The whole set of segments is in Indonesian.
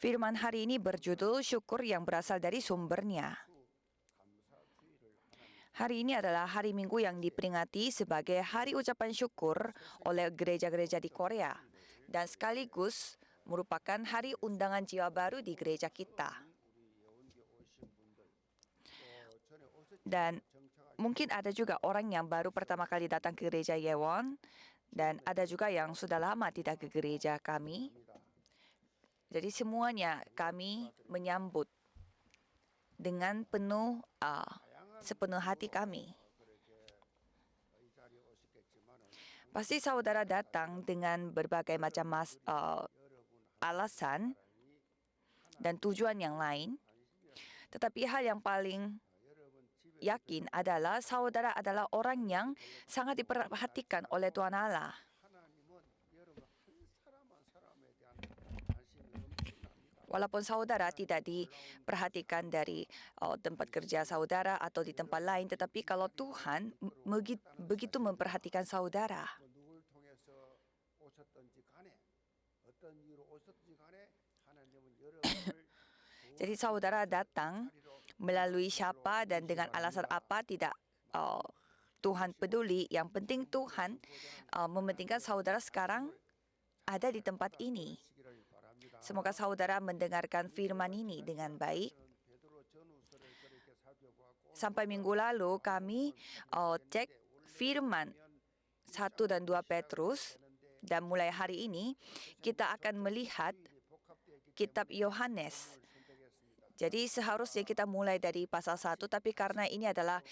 Firman hari ini berjudul syukur yang berasal dari sumbernya. Hari ini adalah hari Minggu yang diperingati sebagai hari ucapan syukur oleh gereja-gereja di Korea dan sekaligus merupakan hari undangan jiwa baru di gereja kita. Dan mungkin ada juga orang yang baru pertama kali datang ke gereja Yewon dan ada juga yang sudah lama tidak ke gereja kami. Jadi semuanya kami menyambut dengan sepenuh hati kami. Pasti saudara datang dengan berbagai macam alasan dan tujuan yang lain. Tetapi hal yang paling yakin adalah saudara adalah orang yang sangat diperhatikan oleh Tuhan Allah. Walaupun saudara tidak diperhatikan dari tempat kerja saudara atau di tempat lain, tetapi kalau Tuhan begitu memperhatikan saudara. Jadi saudara datang melalui siapa dan dengan alasan apa tidak Tuhan peduli. Yang penting Tuhan mementingkan saudara sekarang ada di tempat ini. Semoga saudara mendengarkan firman ini dengan baik. Sampai minggu lalu kami cek firman 1 dan 2 Petrus dan mulai hari ini kita akan melihat kitab Yohanes. Jadi seharusnya kita mulai dari pasal 1, tapi karena ini adalah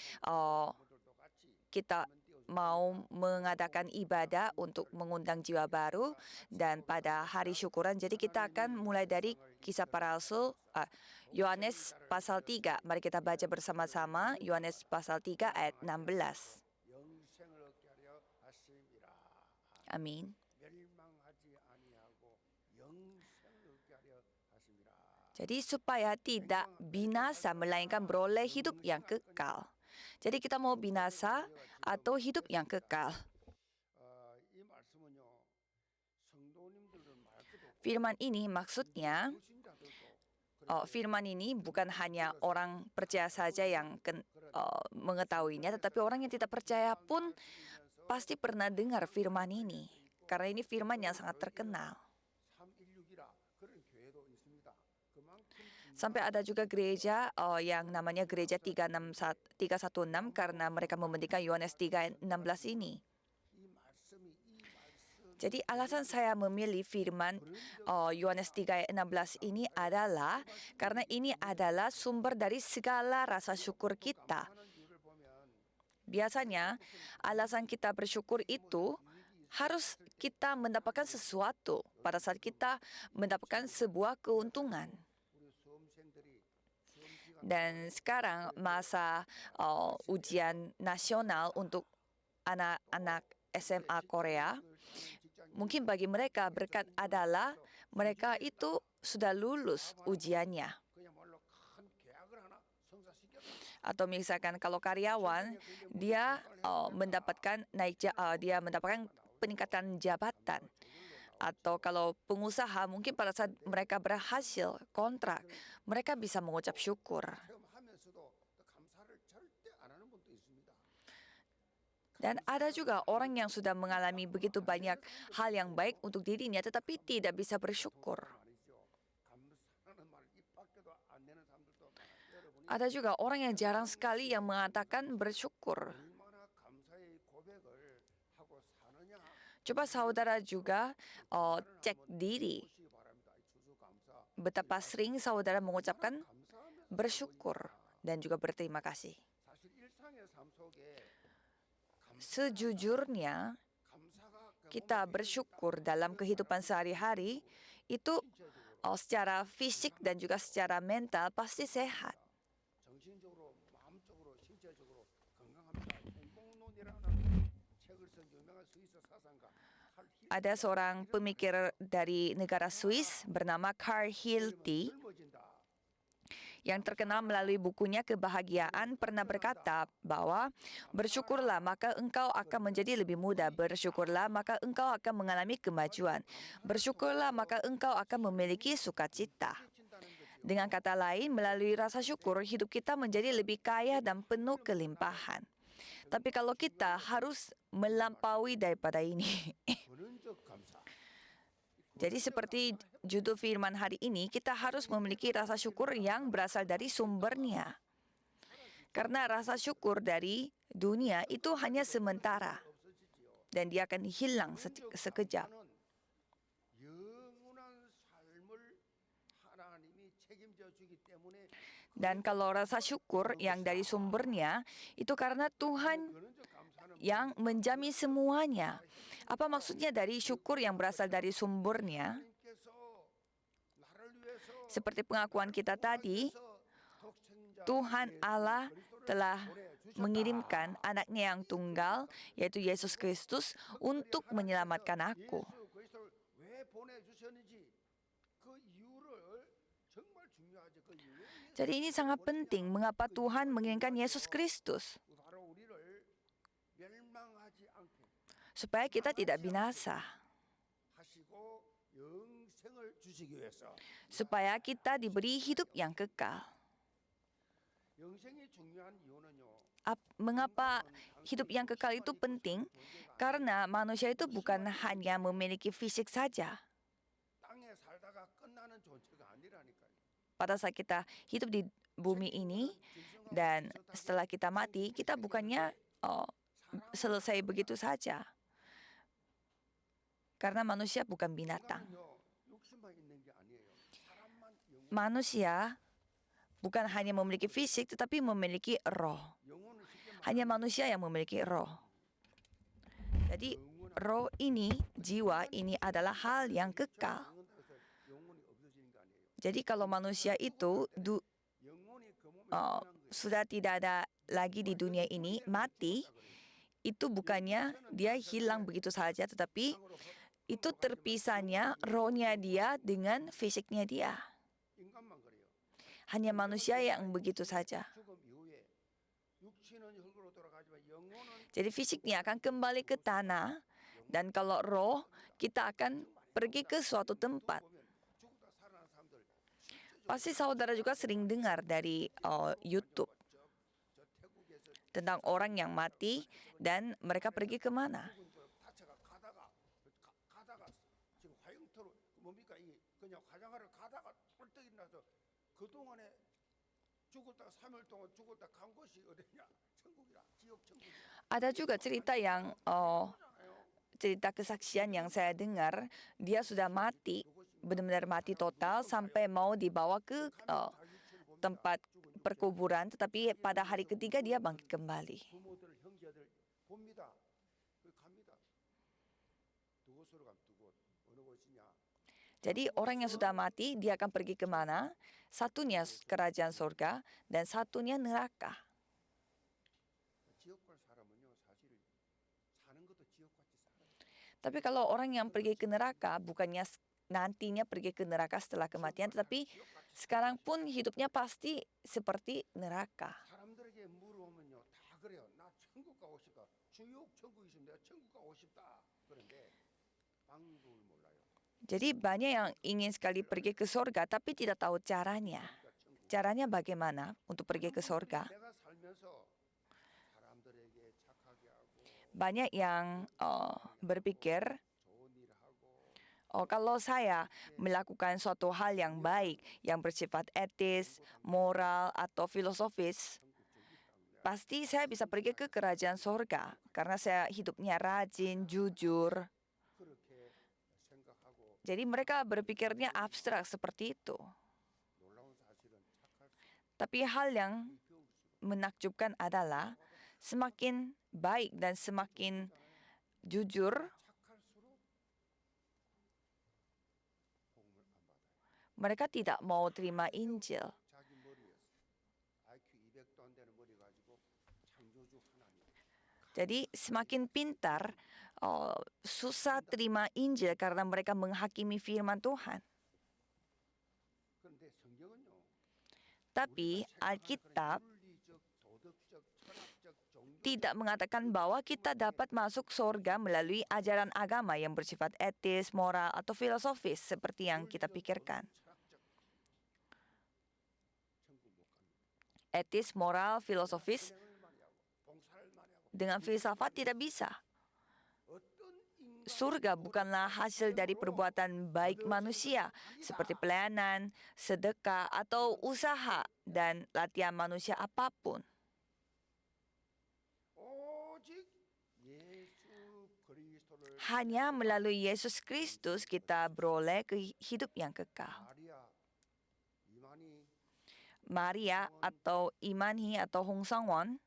kita mau mengadakan ibadah untuk mengundang jiwa baru dan pada hari syukuran, jadi kita akan mulai dari Kisah Para Rasul, Yohanes pasal 3. Mari kita baca bersama-sama Yohanes pasal 3 ayat 16. Amin. Jadi supaya tidak binasa melainkan beroleh hidup yang kekal. Jadi kita mau binasa atau hidup yang kekal. Firman ini maksudnya, firman ini bukan hanya orang percaya saja yang mengetahuinya, tetapi orang yang tidak percaya pun pasti pernah dengar firman ini. Karena ini firman yang sangat terkenal. Sampai ada juga gereja yang namanya gereja 316 karena mereka mementingkan Yohanes 3:16 ini. Jadi alasan saya memilih firman Yohanes 3:16 ini adalah karena ini adalah sumber dari segala rasa syukur kita. Biasanya alasan kita bersyukur itu harus kita mendapatkan sesuatu pada saat kita mendapatkan sebuah keuntungan. Dan sekarang masa ujian nasional untuk anak-anak SMA Korea, mungkin bagi mereka berkat adalah mereka itu sudah lulus ujiannya. Atau misalkan kalau karyawan, dia mendapatkan peningkatan jabatan. Atau kalau pengusaha, mungkin pada saat mereka berhasil kontrak, mereka bisa mengucap syukur. Dan ada juga orang yang sudah mengalami begitu banyak hal yang baik untuk dirinya, tetapi tidak bisa bersyukur. Ada juga orang yang jarang sekali yang mengatakan bersyukur. Coba saudara juga cek diri. Betapa sering saudara mengucapkan bersyukur dan juga berterima kasih. Sejujurnya, kita bersyukur dalam kehidupan sehari-hari itu secara fisik dan juga secara mental pasti sehat. Ada seorang pemikir dari negara Swiss bernama Carl Hilty yang terkenal melalui bukunya Kebahagiaan pernah berkata bahwa bersyukurlah maka engkau akan menjadi lebih muda, bersyukurlah maka engkau akan mengalami kemajuan, bersyukurlah maka engkau akan memiliki sukacita. Dengan kata lain, melalui rasa syukur hidup kita menjadi lebih kaya dan penuh kelimpahan. Tapi kalau kita harus melampaui daripada ini. Jadi seperti judul firman hari ini, kita harus memiliki rasa syukur yang berasal dari sumbernya. Karena rasa syukur dari dunia itu hanya sementara. Dan dia akan hilang sekejap. Dan kalau rasa syukur yang dari sumbernya, itu karena Tuhan yang menjamin semuanya. Apa maksudnya dari syukur yang berasal dari sumbernya? Seperti pengakuan kita tadi, Tuhan Allah telah mengirimkan anaknya yang tunggal, yaitu Yesus Kristus, untuk menyelamatkan aku. Jadi ini sangat penting mengapa Tuhan mengirimkan Yesus Kristus. Supaya kita tidak binasa. Supaya kita diberi hidup yang kekal. Mengapa hidup yang kekal itu penting? Karena manusia itu bukan hanya memiliki fisik saja. Pada saat kita hidup di bumi ini dan setelah kita mati, kita bukannya selesai begitu saja. Karena manusia bukan binatang. Manusia bukan hanya memiliki fisik, tetapi memiliki roh. Hanya manusia yang memiliki roh. Jadi roh ini, jiwa ini adalah hal yang kekal. Jadi kalau manusia itu sudah tidak ada lagi di dunia ini, mati, itu bukannya dia hilang begitu saja, tetapi itu terpisahnya rohnya dia dengan fisiknya dia. Hanya manusia yang begitu saja. Jadi fisiknya akan kembali ke tanah, dan kalau roh, kita akan pergi ke suatu tempat. Pasti saudara juga sering dengar dari YouTube tentang orang yang mati dan mereka pergi ke mana. Ada juga cerita cerita kesaksian yang saya dengar, dia sudah mati, benar-benar mati total sampai mau dibawa ke tempat perkuburan, tetapi pada hari ketiga dia bangkit kembali. Jadi orang yang sudah mati, dia akan pergi ke mana? Satunya kerajaan surga dan satunya neraka. Tapi kalau orang yang pergi ke neraka, bukannya nantinya pergi ke neraka setelah kematian, tetapi sekarang pun hidupnya pasti seperti neraka. Jadi banyak yang ingin sekali pergi ke surga, tapi tidak tahu caranya. Caranya bagaimana untuk pergi ke surga? Banyak yang berpikir, kalau saya melakukan suatu hal yang baik, yang bersifat etis, moral, atau filosofis, pasti saya bisa pergi ke kerajaan surga karena saya hidupnya rajin, jujur. Jadi mereka berpikirnya abstrak seperti itu. Tapi hal yang menakjubkan adalah semakin baik dan semakin jujur, mereka tidak mau terima Injil. Jadi semakin pintar, susah terima Injil karena mereka menghakimi firman Tuhan. Tapi Alkitab tidak mengatakan bahwa kita dapat masuk surga melalui ajaran agama yang bersifat etis, moral, atau filosofis seperti yang kita pikirkan. Etis, moral, filosofis dengan filsafat tidak bisa. Surga bukanlah hasil dari perbuatan baik manusia seperti pelayanan, sedekah, atau usaha dan latihan manusia apapun. Hanya melalui Yesus Kristus kita beroleh hidup yang kekal. Maria atau Imani atau Hong Sang-won,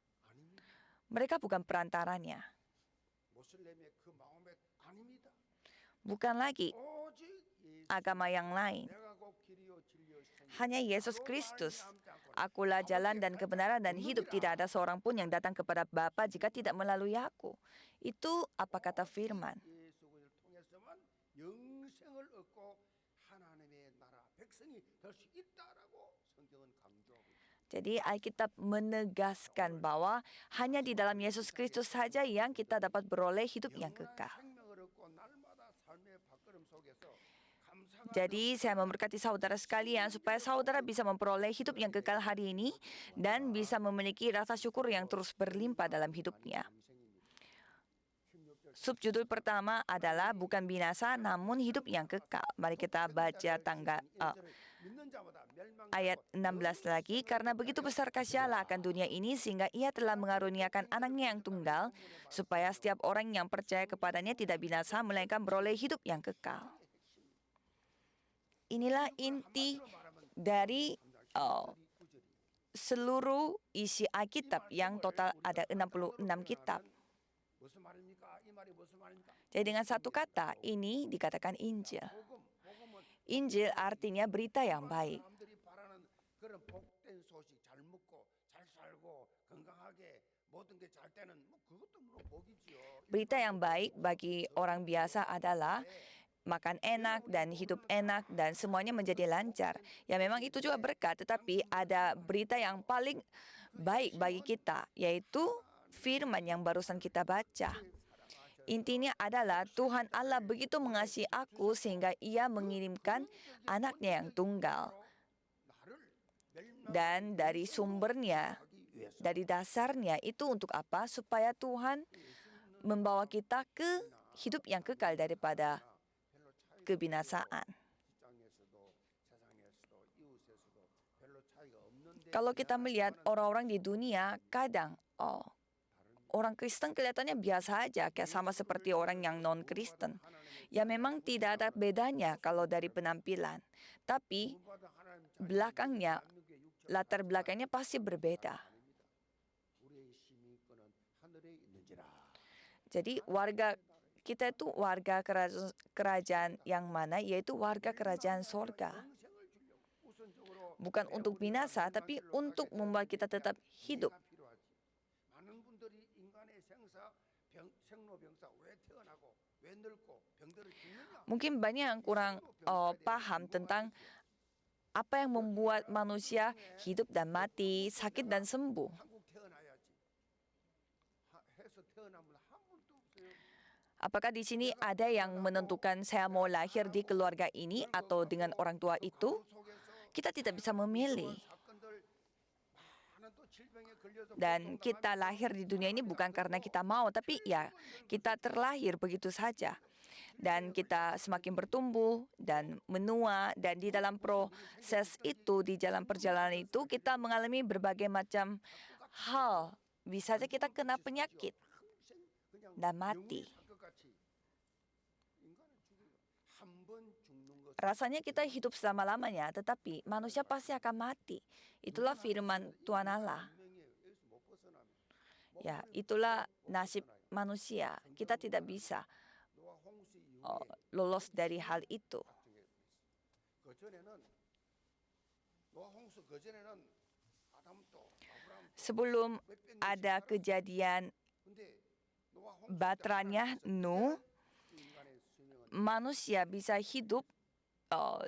mereka bukan perantaranya. Bukan lagi agama yang lain. Hanya Yesus Kristus. Akulah jalan dan kebenaran dan hidup. Tidak ada seorang pun yang datang kepada Bapa jika tidak melalui aku. Itu apa kata firman. Jadi Alkitab menegaskan bahwa hanya di dalam Yesus Kristus saja yang kita dapat beroleh hidup yang kekal. Jadi saya memberkati saudara sekalian supaya saudara bisa memperoleh hidup yang kekal hari ini dan bisa memiliki rasa syukur yang terus berlimpah dalam hidupnya. Subjudul pertama adalah bukan binasa namun hidup yang kekal. Mari kita baca ayat 16 lagi. Karena begitu besar kasih Allah akan dunia ini sehingga ia telah mengaruniakan anaknya yang tunggal supaya setiap orang yang percaya kepadanya tidak binasa melainkan beroleh hidup yang kekal. Inilah inti dari seluruh isi Alkitab yang total ada 66 kitab. Jadi dengan satu kata ini dikatakan Injil. Injil artinya berita yang baik. Berita yang baik bagi orang biasa adalah makan enak dan hidup enak dan semuanya menjadi lancar. Ya memang itu juga berkat, tetapi ada berita yang paling baik bagi kita, yaitu firman yang barusan kita baca. Intinya adalah Tuhan Allah begitu mengasihi aku sehingga ia mengirimkan anaknya yang tunggal. Dan dari sumbernya, dari dasarnya itu untuk apa? Supaya Tuhan membawa kita ke hidup yang kekal daripada kebinasaan. Kalau kita melihat orang-orang di dunia, kadang orang Kristen kelihatannya biasa aja, kayak sama seperti orang yang non-Kristen. Ya memang tidak ada bedanya kalau dari penampilan. Tapi belakangnya, latar belakangnya pasti berbeda. Jadi kita itu warga kerajaan yang mana, yaitu warga kerajaan sorga. Bukan untuk binasa, tapi untuk membuat kita tetap hidup. Mungkin banyak yang kurang paham tentang apa yang membuat manusia hidup dan mati, sakit dan sembuh. Apakah di sini ada yang menentukan saya mau lahir di keluarga ini atau dengan orang tua itu? Kita tidak bisa memilih. Dan kita lahir di dunia ini bukan karena kita mau, tapi ya kita terlahir begitu saja. Dan kita semakin bertumbuh dan menua, dan di dalam proses itu, di dalam perjalanan itu, kita mengalami berbagai macam hal. Bisa saja kita kena penyakit dan mati. Rasanya kita hidup selama-lamanya, tetapi manusia pasti akan mati. Itulah firman Tuhan Allah. Ya, itulah nasib manusia. Kita tidak bisa lolos dari hal itu. Sebelum ada kejadian baterainya Nuh, manusia bisa hidup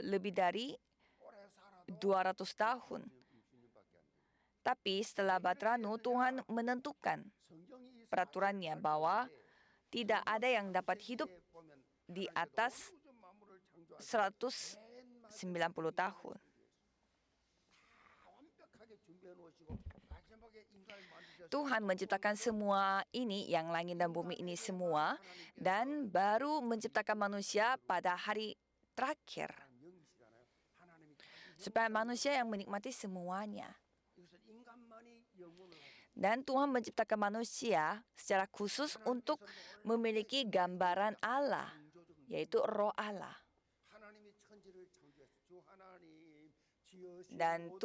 lebih dari 200 tahun. Tapi setelah Batranu, Tuhan menentukan peraturannya bahwa tidak ada yang dapat hidup di atas 190 tahun. Tuhan menciptakan semua ini, yang langit dan bumi ini semua, dan baru menciptakan manusia pada hari terakhir. Supaya manusia yang menikmati semuanya. Dan Tuhan menciptakan manusia secara khusus untuk memiliki gambaran Allah, yaitu Roh Allah. Dan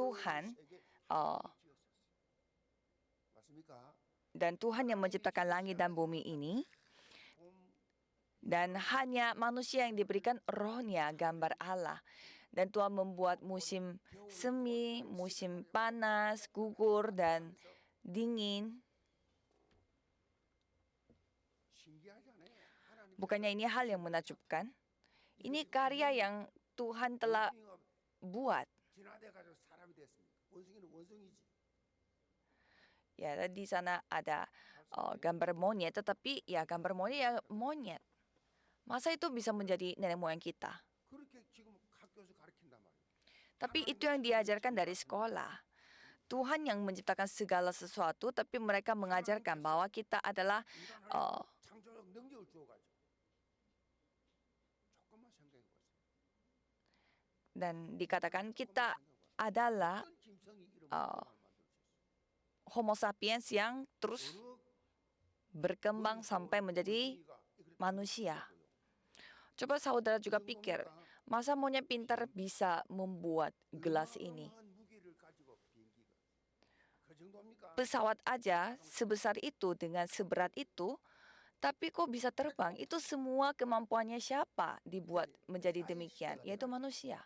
Tuhan yang menciptakan langit dan bumi ini, dan hanya manusia yang diberikan rohnya, gambar Allah. Dan Tuhan membuat musim semi, musim panas, gugur, dan dingin. Bukannya ini hal yang menakjubkan? Ini karya yang Tuhan telah buat. Ya, di sana ada gambar monyet, tetapi ya gambar monyet ya monyet. Masa itu bisa menjadi nenek moyang kita? Tapi itu yang diajarkan dari sekolah. Tuhan yang menciptakan segala sesuatu, tapi mereka mengajarkan bahwa kita adalah dan dikatakan kita adalah Homo sapiens yang terus berkembang sampai menjadi manusia. Coba saudara juga pikir, masa monyet pintar bisa membuat gelas ini? Pesawat aja sebesar itu dengan seberat itu, tapi kok bisa terbang? Itu semua kemampuannya siapa dibuat menjadi demikian? Yaitu manusia.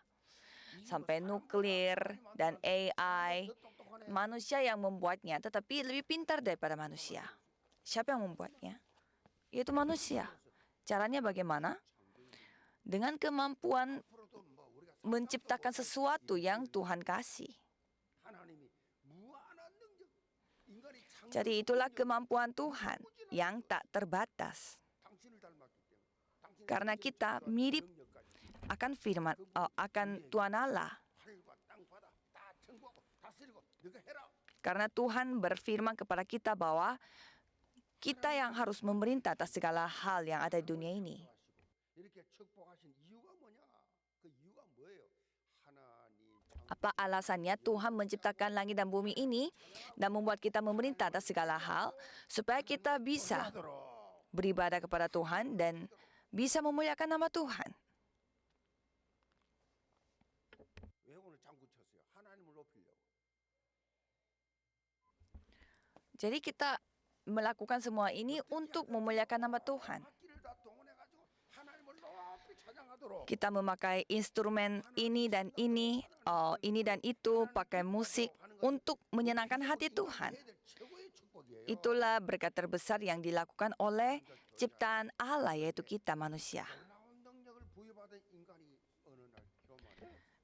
Sampai nuklir dan AI, manusia yang membuatnya, tetapi lebih pintar daripada manusia. Siapa yang membuatnya? Yaitu manusia. Caranya bagaimana? Dengan kemampuan menciptakan sesuatu yang Tuhan kasih. Jadi itulah kemampuan Tuhan yang tak terbatas. Karena kita mirip akan firman, akan Tuhan Allah. Karena Tuhan berfirman kepada kita bahwa kita yang harus memerintah atas segala hal yang ada di dunia ini. Apa alasannya Tuhan menciptakan langit dan bumi ini dan membuat kita memerintah atas segala hal, supaya kita bisa beribadah kepada Tuhan dan bisa memuliakan nama Tuhan. Jadi kita melakukan semua ini untuk memuliakan nama Tuhan. Kita memakai instrumen ini dan itu, pakai musik untuk menyenangkan hati Tuhan. Itulah berkat terbesar yang dilakukan oleh ciptaan Allah, yaitu kita manusia.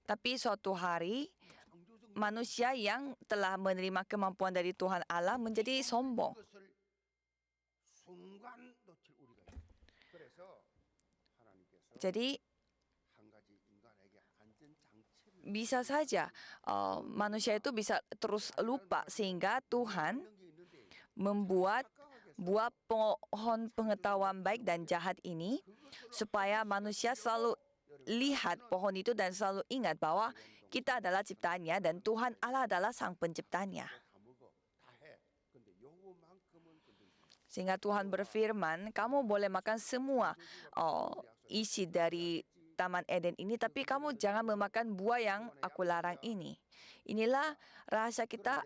Tapi suatu hari, manusia yang telah menerima kemampuan dari Tuhan Allah menjadi sombong. Jadi, bisa saja manusia itu bisa terus lupa, sehingga Tuhan membuat buah pohon pengetahuan baik dan jahat ini supaya manusia selalu lihat pohon itu dan selalu ingat bahwa kita adalah ciptaannya dan Tuhan Allah adalah sang penciptanya. Sehingga Tuhan berfirman, kamu boleh makan semua isi dari Taman Eden ini, tapi kamu jangan memakan buah yang aku larang ini. Inilah rahasia kita,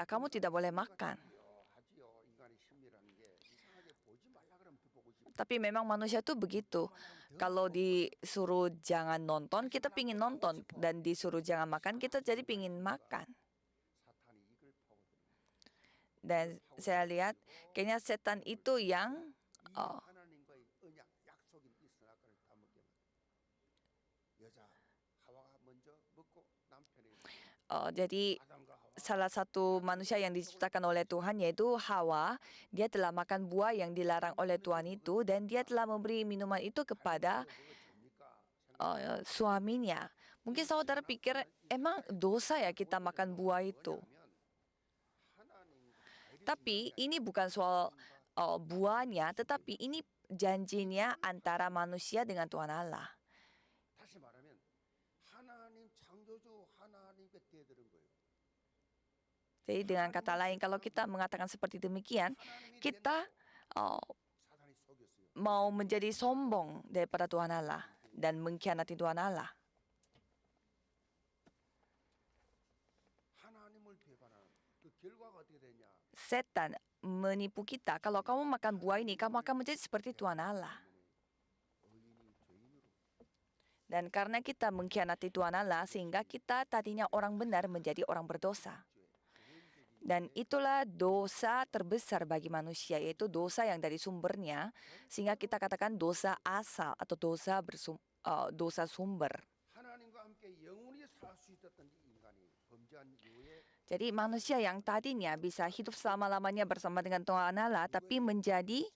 kamu tidak boleh makan. Tapi memang manusia itu begitu. Kalau disuruh jangan nonton, kita pingin nonton. Dan disuruh jangan makan, kita jadi pingin makan. Dan saya lihat, kayaknya setan itu yang jadi salah satu manusia yang diciptakan oleh Tuhan yaitu Hawa. Dia telah makan buah yang dilarang oleh Tuhan itu dan dia telah memberi minuman itu kepada suaminya. Mungkin saudara pikir, emang dosa ya kita makan buah itu? Tapi ini bukan soal buahnya, tetapi ini janjinya antara manusia dengan Tuhan Allah. 다시 말하면 하나님 창조주 하나님께 대드는 거예요. Jadi dengan kata lain, kalau kita mengatakan seperti demikian, kita 사단이 속였어요. mau menjadi sombong daripada Tuhan Allah dan mengkhianati Tuhan Allah. 하나님을 배반하는 그 결과가 어떻게 되냐? Setan menipu kita, kalau kamu makan buah ini, kamu akan menjadi seperti Tuhan Allah. 의인이 죄인으로 Dan karena kita mengkhianati Tuhan Allah, sehingga kita tadinya orang benar menjadi orang berdosa. Dan itulah dosa terbesar bagi manusia, yaitu dosa yang dari sumbernya, sehingga kita katakan dosa asal atau dosa sumber. 하나님과 함께 영원히 살 수 있었던 이 인간이 범죄한 이후에 Jadi manusia yang tadinya bisa hidup selama-lamanya bersama dengan Tuhan Allah, tapi menjadi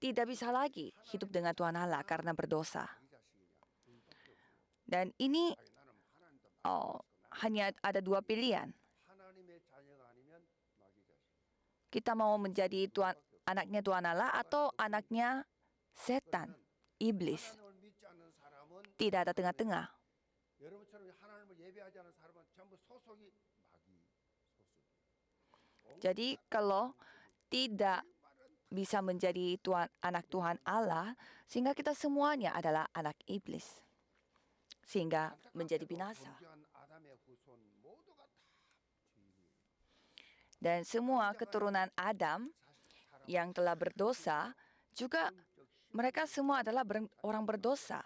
tidak bisa lagi hidup dengan Tuhan Allah karena berdosa. 이 자식이냐? 둘밖에 없어요. Dan ini 아니, 나는 하나님도 hanya ada dua pilihan. 하나님의 자녀가 아니면 마귀 자식. Kita mau menjadi anaknya Tuhan Allah atau anaknya setan, iblis. 하나님을 믿지 않는 사람은 Tidak ada tengah-tengah. 여러분처럼 하나님을 예배하지 않는 사람은 전부 소속이 마귀 소속. Jadi kalau tidak bisa menjadi anak Tuhan Allah, sehingga kita semuanya adalah anak iblis. Sehingga menjadi binasa. 범죄한 아담의 후손 모두가 다 죄인이에요. Dan semua keturunan Adam yang telah berdosa juga mereka semua adalah orang berdosa.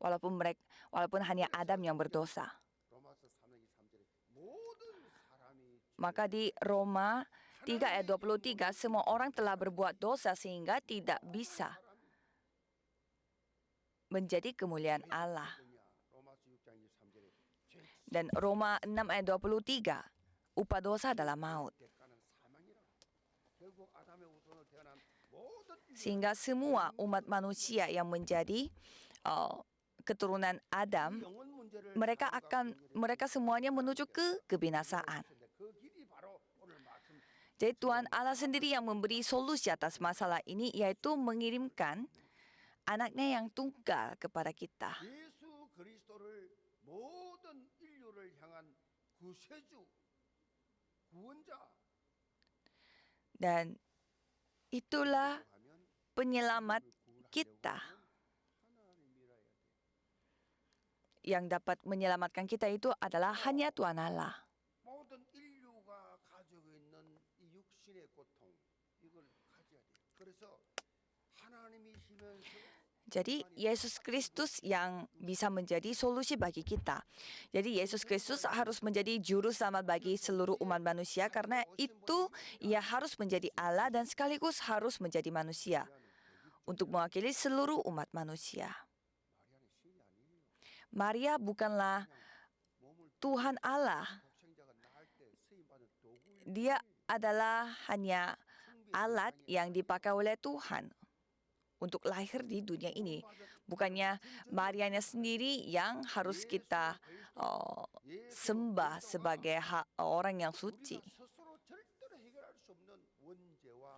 Walaupun hanya Adam yang berdosa. 로마서 3장 23절에 모든 사람이 Maka di Roma 3 ayat 23, semua orang telah berbuat dosa sehingga tidak bisa menjadi kemuliaan Allah. 로마서 6장 23절에 죄 Dan Roma 6 ayat 23, upah dosa adalah maut. 대가는 사망이라. 결국 아담의 후손을 태어난 모든 Sehingga semua umat manusia yang menjadi keturunan Adam, 영혼 문제를 mereka semuanya menuju ke kebinasaan. 그 길이 바로 오늘 말씀 Jadi Tuhan Allah sendiri yang memberi solusi atas masalah ini, yaitu mengirimkan anaknya yang tunggal kepada kita. 예수 그리스도를 모든 인류를 향한 구세주 구원자 Dan itulah 하면 penyelamat kita. 하나님이라 해야 돼. Yang dapat menyelamatkan kita itu adalah hanya Tuhan Allah. 모든 인류가 가지고 있는 이 육신의 고통 이걸 가져야 돼. 그래서 하나님이시면서 Jadi Yesus Kristus yang bisa menjadi solusi bagi kita. Jadi Yesus Kristus harus menjadi juru selamat bagi seluruh umat manusia, karena itu ia harus menjadi Allah dan sekaligus harus menjadi manusia untuk mewakili seluruh umat manusia. 마리아는 신이 아니에요. Maria bukanlah 몸을 Tuhan Allah. 독생자가 낳을 때 쓰임 받은 도구예요. Dia adalah hanya alat yang dipakai oleh Tuhan untuk lahir di dunia ini. Bukannya Marianya sendiri yang harus kita sembah sebagai orang yang suci. 스스로 절대로 해결할 수 없는 원죄와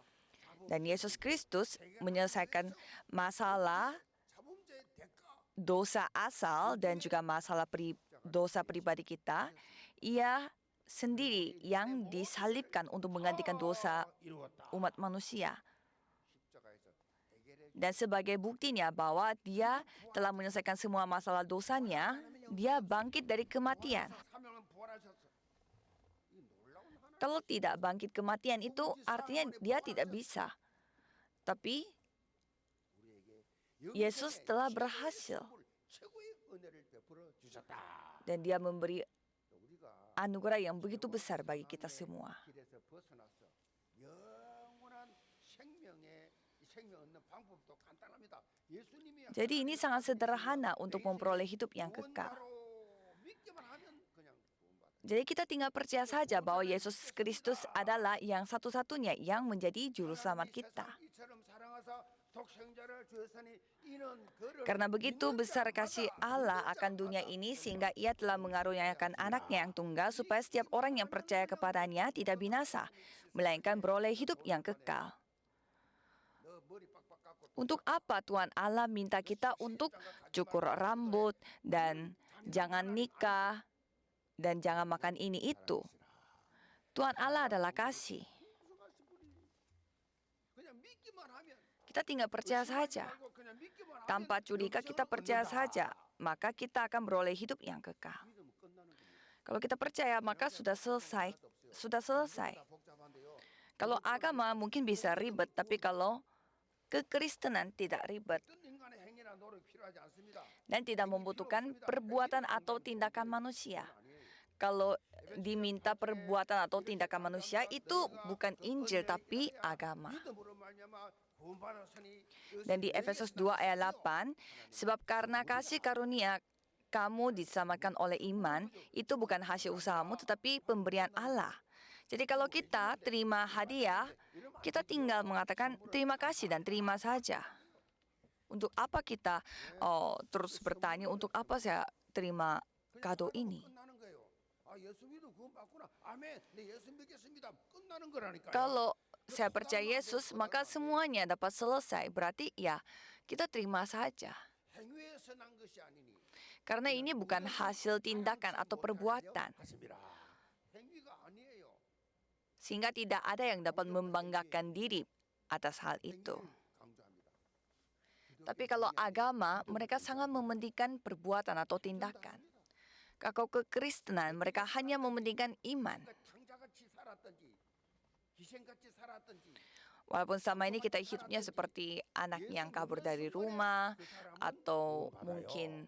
Dan Yesus Kristus menyelesaikan masalah 자범죄의 대가 dosa asal dan juga masalah dosa pribadi kita. Ia sendiri yang disalibkan untuk menggantikan dosa 이루었다. umat manusia. 십자가에서 해결해 Dan sebagai buktinya bahwa dia telah menyelesaikan semua masalah dosanya, dia bangkit dari kematian. 사명은 부활하셨어. 이 놀라운 하나님. Kalau tidak bangkit kematian itu artinya dia tidak bisa. Tapi 우리에게 Yesus telah berhasil 최고의 은혜를 베풀어 주셨다. dan dia memberi 우리가 anugerah yang begitu besar bagi kita semua. 길에서 벗어나서 영원한 생명 얻는 방법도 간단합니다. 예수님이 Jadi ini sangat sederhana untuk memperoleh hidup yang kekal. 구원자로 믿기만 하면 그냥 구원받아요. Jadi kita tinggal percaya saja bahwa Yesus Kristus adalah yang satu-satunya yang menjadi juru selamat kita. Karena begitu besar kasih Allah akan dunia ini sehingga ia telah mengaruniakan anaknya yang tunggal supaya setiap orang yang percaya kepadanya tidak binasa, melainkan beroleh hidup yang kekal. Untuk apa Tuhan Allah minta kita untuk cukur rambut dan jangan nikah dan jangan makan ini itu? Tuhan Allah adalah kasih. Kita tinggal percaya saja. Tanpa curiga kita percaya saja, maka kita akan beroleh hidup yang kekal. Kalau kita percaya, maka sudah selesai. Sudah selesai. Kalau agama mungkin bisa ribet, tapi kalau kekristenan tidak ribet dan tidak membutuhkan perbuatan atau tindakan manusia. Kalau diminta perbuatan atau tindakan manusia, itu bukan Injil tapi agama. Dan di Efesus 2 ayat 8, sebab karena kasih karunia kamu diselamatkan oleh iman, itu bukan hasil usahamu tetapi pemberian Allah. Jadi kalau kita terima hadiah, kita tinggal mengatakan terima kasih dan terima saja. Untuk apa kita terus bertanya, untuk apa saya terima kado ini? Kalau saya percaya Yesus, maka semuanya dapat selesai. Berarti ya, kita terima saja. Karena ini bukan hasil tindakan atau perbuatan. Sehingga tidak ada yang dapat membanggakan diri atas hal itu. Tapi kalau agama, mereka sangat mementingkan perbuatan atau tindakan. Kalau kekristenan, mereka hanya mementingkan iman. Walaupun selama ini kita hidupnya seperti anak yang kabur dari rumah, atau mungkin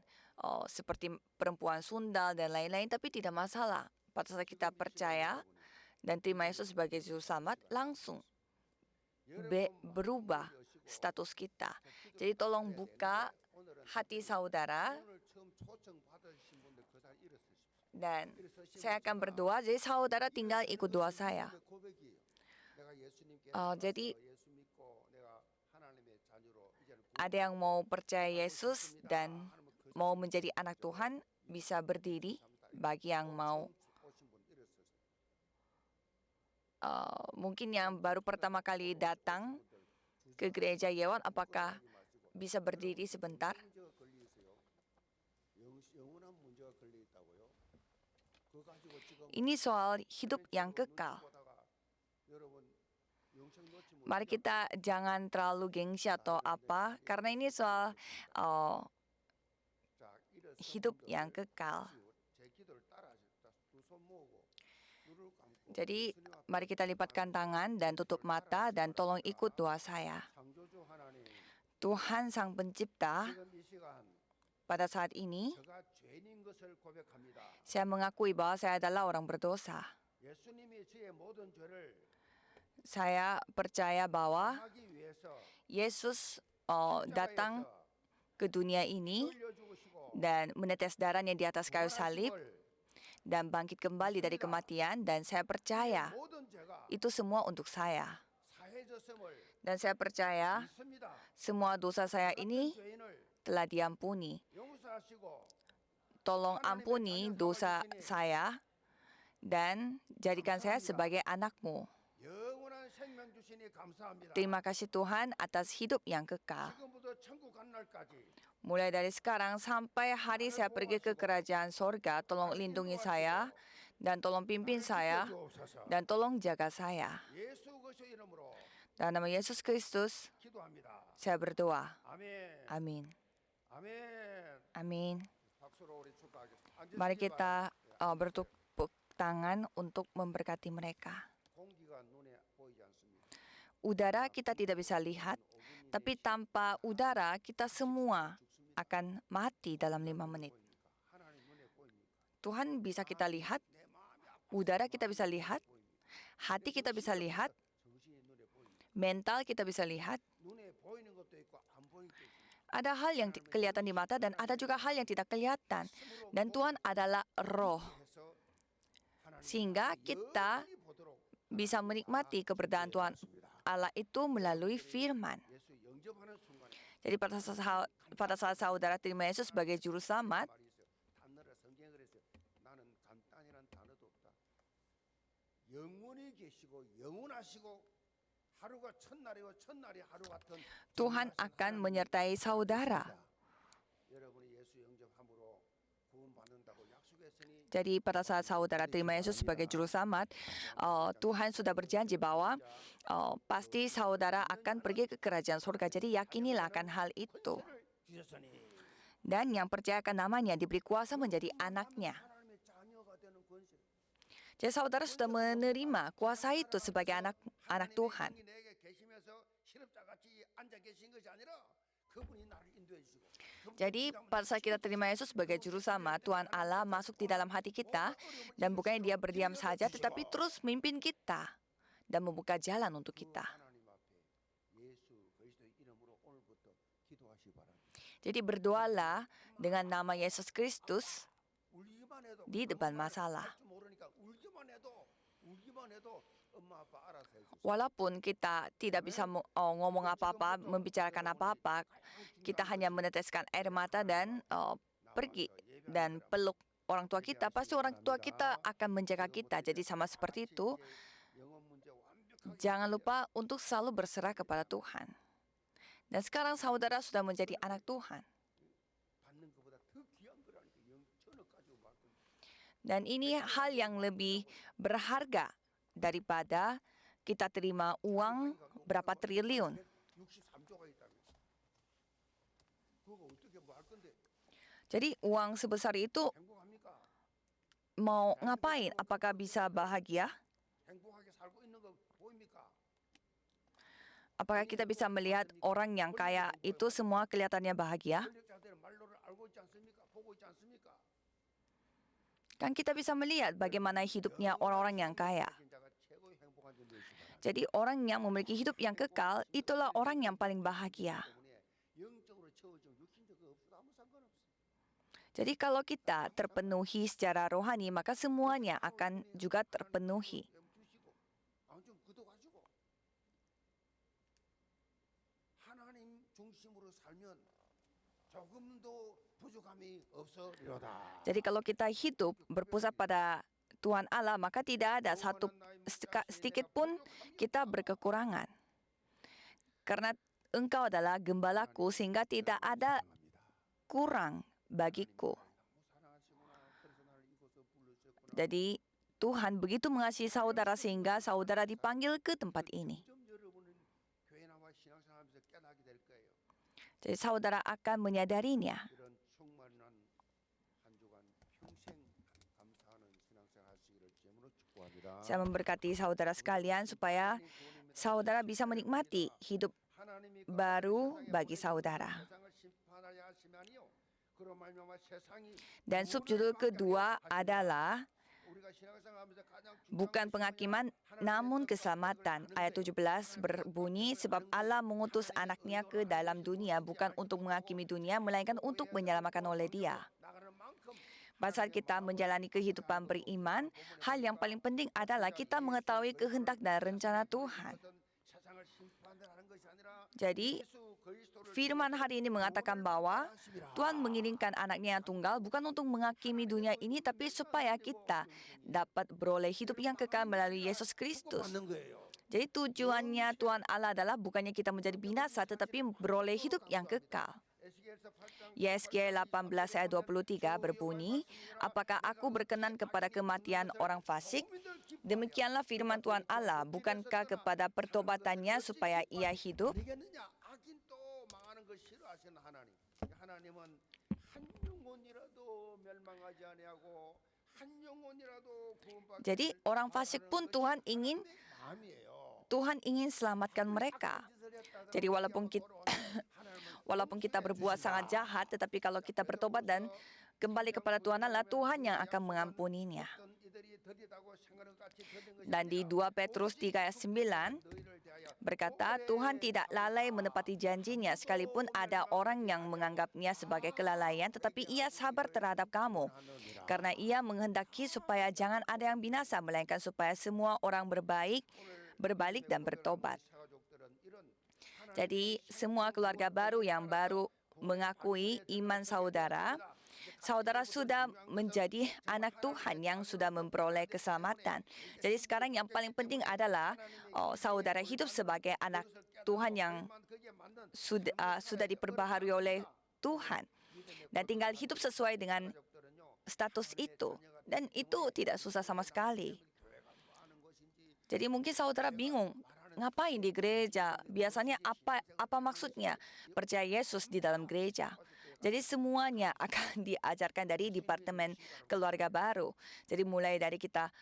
seperti perempuan sundal dan lain-lain, tapi tidak masalah. Pada saat kita percaya dan terima Yesus sebagai juru selamat, langsung berubah status kita. Jadi tolong buka hati saudara dan saya akan berdoa, jadi saudara tinggal ikut doa saya. Jadi ada yang mau percaya Yesus dan mau menjadi anak Tuhan, bisa berdiri. Bagi yang mau mungkin yang baru pertama kali datang ke gereja Yewon, apakah bisa berdiri sebentar? Ini soal hidup yang kekal. Mari kita jangan terlalu gengsi atau apa, karena ini soal hidup yang kekal. Jadi, mari kita lipatkan tangan dan tutup mata dan tolong ikut doa saya. Tuhan Sang Pencipta, pada saat ini, saya mengakui bahwa saya adalah orang berdosa. Saya percaya bahwa Yesus datang ke dunia ini dan menetes darahnya di atas kayu salib dan bangkit kembali dari kematian, dan saya percaya itu semua untuk saya. Dan saya percaya semua dosa saya ini telah diampuni. Tolong ampuni dosa saya dan jadikan saya sebagai anak-Mu. Terima kasih Tuhan atas hidup yang kekal. Mulai dari sekarang sampai hari saya pergi ke kerajaan sorga, tolong lindungi saya, dan tolong pimpin saya, dan tolong jaga saya. Dalam nama Yesus Kristus, saya berdoa. Amin. Amin. Mari kita bertepuk tangan untuk memberkati mereka. Udara kita tidak bisa lihat, tapi tanpa udara kita semua akan mati dalam 5 menit. Tuhan bisa kita lihat, udara kita bisa lihat, hati kita bisa lihat, mental kita bisa lihat. Ada hal yang kelihatan di mata dan ada juga hal yang tidak kelihatan. Dan Tuhan adalah roh. sehingga kita 영원히 보도록 bisa menikmati keberadaan Tuhan Allah itu melalui firman. 예수 영접하는 순간에 Jadi pada saat saudara terima Yesus sebagai juru selamat, 말이 있어요. 단어를 성경에 그랬어요. 나는 간단이란 단어도 없다. 영원히 계시고 영원하시고 하루가 첫날이고 첫날이 하루 같은 Tuhan akan menyertai saudara. 여러분이 예수 영접함으로 구원받는다고 약속했으니 Jadi pada saat saudara terima Yesus sebagai juru selamat, Tuhan sudah berjanji bahwa pasti saudara akan pergi ke kerajaan surga. Jadi yakinilah akan hal itu. 권세를 주셨으니 Dan yang percaya akan namanya diberi kuasa menjadi anaknya. 하나님의 자녀가 되는 권세. Jadi saudara sudah menerima kuasa itu sebagai anak Tuhan. 하나님의 영이 내게 계시면서 실업자같이 앉아 계신 것이 아니라 그분이 나를 인도해 주시고 Jadi pada saat kita terima Yesus sebagai juru selamat, Tuhan Allah masuk di dalam hati kita dan bukannya dia berdiam saja tetapi terus memimpin kita dan membuka jalan untuk kita. 하나님 앞에 예수 그리스도의 이름으로 오늘부터 기도하시기 바랍니다. Jadi berdoalah dengan nama Yesus Kristus 울기만 해도 di depan masalah. 할줄 모르니까 울기만 해도 엄마 아빠 알아서 해주세요. Walaupun kita tidak bisa ngomong apa-apa, membicarakan apa-apa, kita hanya meneteskan air mata dan pergi dan peluk orang tua kita, pasti orang tua kita akan menjaga kita. Jadi sama seperti itu, 영혼 문제 완벽하게 jangan lupa untuk selalu berserah kepada Tuhan. Dan sekarang saudara sudah menjadi anak Tuhan. 받는 것보다 더 귀한 거라니까 천억 가지고 말고 Dan ini hal yang lebih berharga daripada kita terima uang berapa triliun. 63조가 있다면 그거 어떻게 뭐 할 건데 Jadi uang sebesar itu 행복합니까? mau ngapain? Apakah bisa bahagia? 행복하게 살고 있는 거 보입니까? Apakah kita bisa melihat orang yang kaya itu semua kelihatannya bahagia? 권력자들의 말로를 알고 있지 않습니까? 보고 있지 않습니까? Kan kita bisa melihat bagaimana hidupnya orang-orang yang kaya. 가진 자가 최고의 행복한 점 되시기 바랍니다. Jadi orang yang memiliki hidup yang kekal itulah orang yang paling bahagia. 때문에 영적으로 채워지면 육신적으로 없어도 아무 상관없어요. Jadi kalau kita terpenuhi secara rohani maka semuanya akan juga terpenuhi. 주시고 아무튼 구독하시고 하나님 중심으로 살면 조금도 부족함이 없으리로다. Jadi kalau kita hidup berpusat pada Tuhan Allah maka tidak ada satu sedikit pun kita berkekurangan. Karena Engkau adalah gembalaku sehingga tidak ada kurang bagiku. Jadi Tuhan begitu mengasihi saudara sehingga saudara dipanggil ke tempat ini. 좀 여러분은 교회 나와 신앙생활하면서 깨닫게 될 거예요. Jadi saudara akan menyadarinya. 이런 충만한 한 주간 평생 감사하는 신앙생활 하시기를 주님으로 축복합니다. Saya memberkati saudara sekalian supaya saudara bisa menikmati hidup 하나님이 baru bagi saudara. 세상을 심판하여 하시면요. 그로 말미암아 세상이 Dan subjudul kedua adalah 우리가 신앙생활하면서 가장 bukan penghakiman namun keselamatan. Ayat 17 berbunyi sebab Allah mengutus anaknya ke dalam dunia bukan untuk menghakimi dunia melainkan untuk menyelamatkan oleh dia. 나가는 만큼 Pada saat kita menjalani kehidupan beriman, hal yang paling penting adalah kita mengetahui kehendak dan rencana Tuhan. 세상을 심판하는 것이 아니라 Jadi, 예수 그리스도를 firman hari ini mengatakan bahwa Tuhan mengirimkan anaknya yang tunggal bukan untuk menghakimi dunia ini, tapi supaya kita dapat beroleh hidup yang kekal melalui Yesus Kristus. 받는 거예요. Jadi tujuannya Tuhan Allah adalah bukannya kita menjadi binasa, tetapi beroleh hidup yang kekal. Yeskiel 18 ayat 23 berbunyi, apakah aku berkenan kepada kematian orang fasik? Demikianlah firman Tuhan Allah, bukankah kepada pertobatannya supaya ia hidup? 아니겠느냐? 악인 또 망하는 걸 싫어하시는 하나님. 하나님은 한 영혼이라도 멸망하지 아니하고 한 영혼이라도 구원받게 Jadi orang fasik pun Tuhan ingin selamatkan mereka. Jadi walaupun kita berbuat sangat jahat, tetapi kalau kita bertobat dan kembali kepada Tuhan Allah, Tuhan yang akan mengampuninya. Dan di 2 Petrus 3 ayat 9, berkata, Tuhan tidak lalai menepati janjinya sekalipun ada orang yang menganggapnya sebagai kelalaian, tetapi ia sabar terhadap kamu. Karena ia menghendaki supaya jangan ada yang binasa, melainkan supaya semua orang berbalik dan bertobat. Jadi semua keluarga baru yang baru mengakui iman saudara, saudara sudah menjadi anak Tuhan yang sudah memperoleh keselamatan. Jadi sekarang yang paling penting adalah saudara hidup sebagai anak Tuhan yang sudah diperbaharui oleh Tuhan. Dan tinggal hidup sesuai dengan status itu. Dan itu tidak susah sama sekali. Jadi mungkin saudara bingung, ngapain di gereja? Biasanya apa maksudnya percaya Yesus di dalam gereja? Jadi semuanya akan diajarkan dari Departemen Keluarga Baru. Jadi mulai dari kita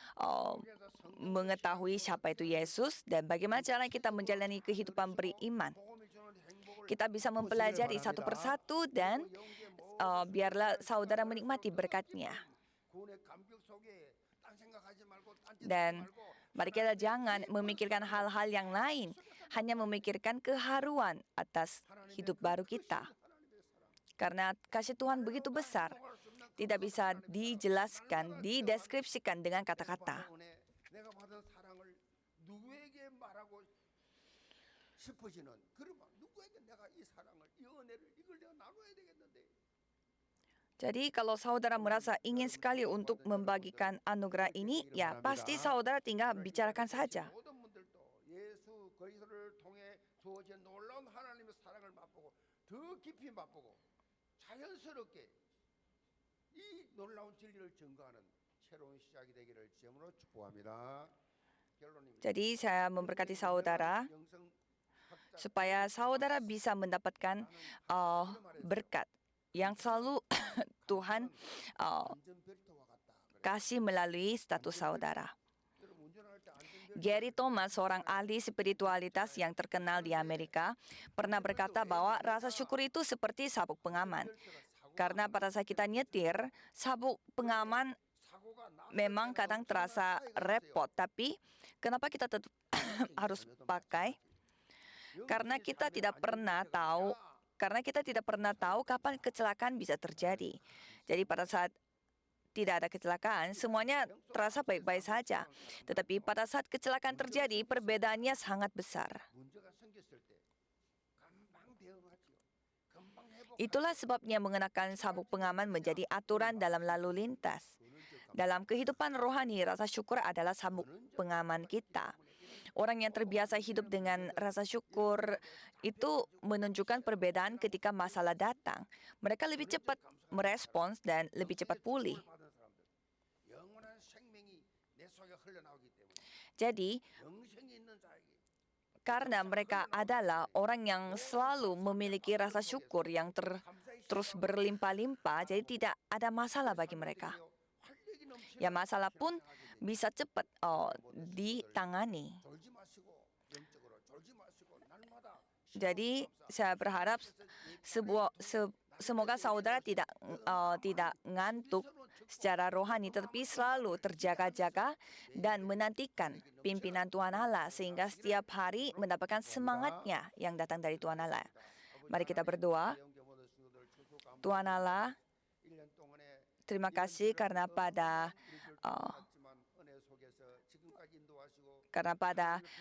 mengetahui siapa itu Yesus dan bagaimana cara kita menjalani kehidupan beriman. Kita bisa mempelajari satu persatu dan biarlah saudara menikmati berkat-Nya. Dan mari kita jangan memikirkan hal-hal yang lain, hanya memikirkan keharuan atas hidup baru kita. Karena kasih Tuhan begitu besar, tidak bisa dijelaskan, dideskripsikan dengan kata-kata. Jadi kalau saudara merasa ingin sekali untuk membagikan anugerah ini, ya pasti saudara tinggal bicarakan saja. 예수 그리스도를 통해 주어진 놀라운 하나님의 사랑을 맛보고 더 깊이 맛보고 자연스럽게 이 놀라운 진리를 증거하는 새로운 시작이 되기를 주님으로 축복합니다. 결론입니다. Jadi saya memberkati saudara supaya saudara bisa mendapatkan berkat yang selalu Tuhan kasih melalui status saudara. Gary Thomas, seorang ahli spiritualitas yang terkenal di Amerika, pernah berkata bahwa rasa syukur itu seperti sabuk pengaman. Karena pada saat kita nyetir, sabuk pengaman memang kadang terasa repot, tapi kenapa kita tetap harus pakai? Karena kita tidak pernah tahu kapan kecelakaan bisa terjadi. Jadi pada saat tidak ada kecelakaan, semuanya terasa baik-baik saja. Tetapi pada saat kecelakaan terjadi, perbedaannya sangat besar. Itulah sebabnya mengenakan sabuk pengaman menjadi aturan dalam lalu lintas. Dalam kehidupan rohani, rasa syukur adalah sabuk pengaman kita. Orang yang terbiasa hidup dengan rasa syukur itu menunjukkan perbedaan ketika masalah datang. Mereka lebih cepat merespons dan lebih cepat pulih. Jadi, karena mereka adalah orang yang selalu memiliki rasa syukur yang terus berlimpah-limpah, jadi tidak ada masalah bagi mereka. Ya, masalah pun bisa cepat ditangani. Jadi saya berharap semoga saudara tidak ngantuk secara rohani, tetapi selalu terjaga-jaga dan menantikan pimpinan Tuhan Allah sehingga setiap hari mendapatkan semangatnya yang datang dari Tuhan Allah. Mari kita berdoa. Tuhan Allah, terima kasih karena pada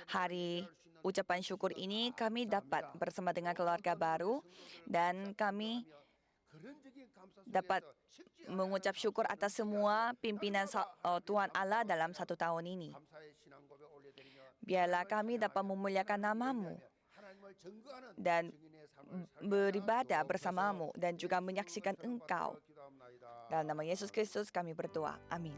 hari ucapan syukur ini kami dapat bersama dengan keluarga baru dan kami dapat mengucap syukur atas semua pimpinan Tuhan Allah dalam 1 tahun ini. Biarlah kami dapat memuliakan nama-Mu dan beribadah bersama-Mu dan juga menyaksikan Engkau. Dalam nama Yesus Kristus kami berdoa. Amin.